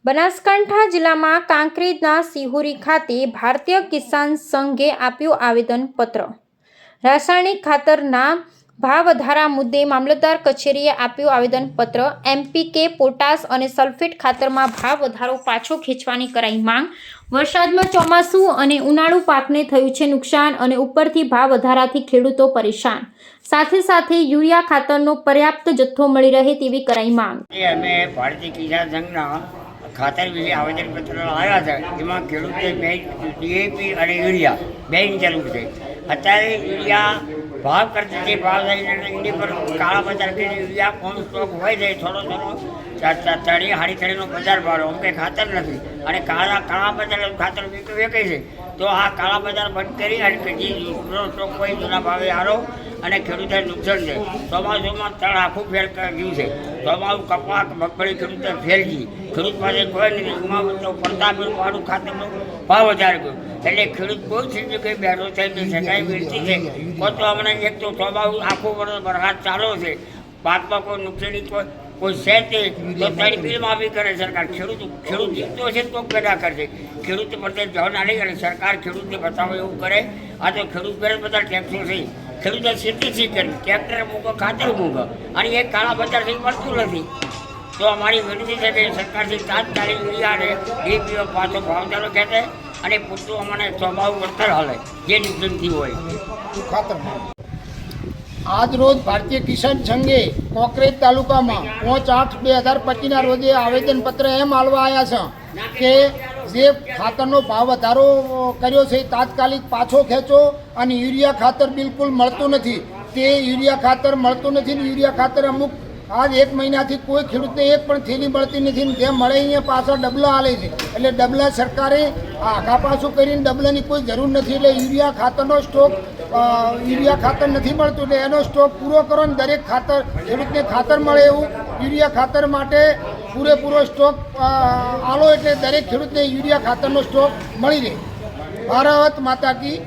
બનાસકાંઠા જિલ્લામાં કાંકરેજના સિહોરી ખાતે ભારતીય કિસાન સંઘે આપ્યું આવેદનપત્ર। રાસાયણિક ખાતરના ભાવ વધારા મુદ્દે મામલતદાર કચેરીએ આપ્યું આવેદનપત્ર। એમપીકે, પોટાશ અને સલ્ફેટ ખાતરમાં ભાવ વધારો પાછો ખેંચવાની કરાઈ માંગ। વરસાદમાં ચોમાસુ અને ઉનાળુ પાકને થયું છે નુકસાન અને ઉપરથી ભાવ વધારાથી ખેડૂતો પરેશાન। સાથે સાથે યુરિયા ખાતરનો પર્યાપ્ત જથ્થો મળી રહે તેવી કરાઈ માંગ। અમે ભારતીય કિસાન સંઘના ખાતર વિશે આવેદનપત્ર આવ્યા છે। એમાં ખેડૂતોને બે ડીએપી અને યુરિયા બેની જરૂર છે। અત્યારે યુરિયા ભાવ કરતી જે ભાવ થઈને એની પર કાળા બજાર કે યુરિયા કોણ સ્ટોક હોય છે થોડો તળી હાડી તળીનો બજાર ભાવ અમ કંઈ ખાતર નથી અને કાળા બજાર ખાતર વેચાય છે। તો આ કાળા બજાર બંધ કરી અને જે સ્ટોક હોય જૂના ભાવે હારો અને ખેડૂતોને નુકસાન છે। ચોમાસુમાં તળ આખું ફેલ ગયું છે। ચોમાસું કપાસ મગફળી ખેડૂતો ફેલ ગઈ। ખેડૂત પાસે કોઈ નથી ઉમા તો પડતા વાળું ખાતરનો ભાવ વધારે ગયો એટલે ખેડૂત બહુ થઈ કે બેઠો છે સગાઈ વેચતી છે। તો હમણાં એક તો ચોમાસું આખું વર્ષ વરસાદ ચાલુ છે, પાકમાં કોઈ નુકસાની કોઈ છે તે તો તારી બિલ માફી કરે સરકાર। ખેડૂત જીતતો હશે તો પેદા કરશે। ખેડૂત પ્રત્યે જવાન આલી કરે સરકાર ખેડૂતને બતાવો એવું કરે। આ તો ખેડૂત પર બધા ટેક્સો છે। ખેડૂતો ખેતી શી કરે, ટ્રેક્ટર મૂકો, ખાતર મૂકો અને એ કાળા બજારથી મળતું નથી। તો અમારી વિનંતી છે કે સરકારથી તાત્કાલિક યુરિયા અને ડીપીઓ પાછો ભાવદારો ખેંચે અને પૂરતું અમને સ્વભાવ વળતર હાલે જે નુકસાનથી હોય। આજ રોજ ભારતીય કિસાન સંઘે કાંકરેજ તાલુકામાં 5/8/2025ના રોજે આવેદનપત્ર એમ આલવા આવ્યા છે કે જે ખાતરનો ભાવ વધારો કર્યો છે તાત્કાલિક પાછો ખેંચો અને યુરિયા ખાતર બિલકુલ મળતું નથી। તે યુરિયા ખાતર મળતું નથી ને યુરિયા ખાતર અમુક આજ 1 મહિનાથી કોઈ ખેડૂતને એક પણ થેલી મળતી નથી ને જે મળે અહીંયા પાછા ડબલા હાલે છે। એટલે ડબલા સરકારે આઘા પાછું કરીને ડબલાની કોઈ જરૂર નથી। એટલે યુરિયા ખાતરનો સ્ટોક યુરિયા ખાતર નથી મળતું એટલે એનો સ્ટોક પૂરો કરો ને દરેક ખાતર ખેડૂતને ખાતર મળે એવું યુરિયા ખાતર માટે પૂરેપૂરો સ્ટોક આલો એટલે દરેક ખેડૂતને યુરિયા ખાતરનો સ્ટોક મળી રહે। ભારત માતા કી।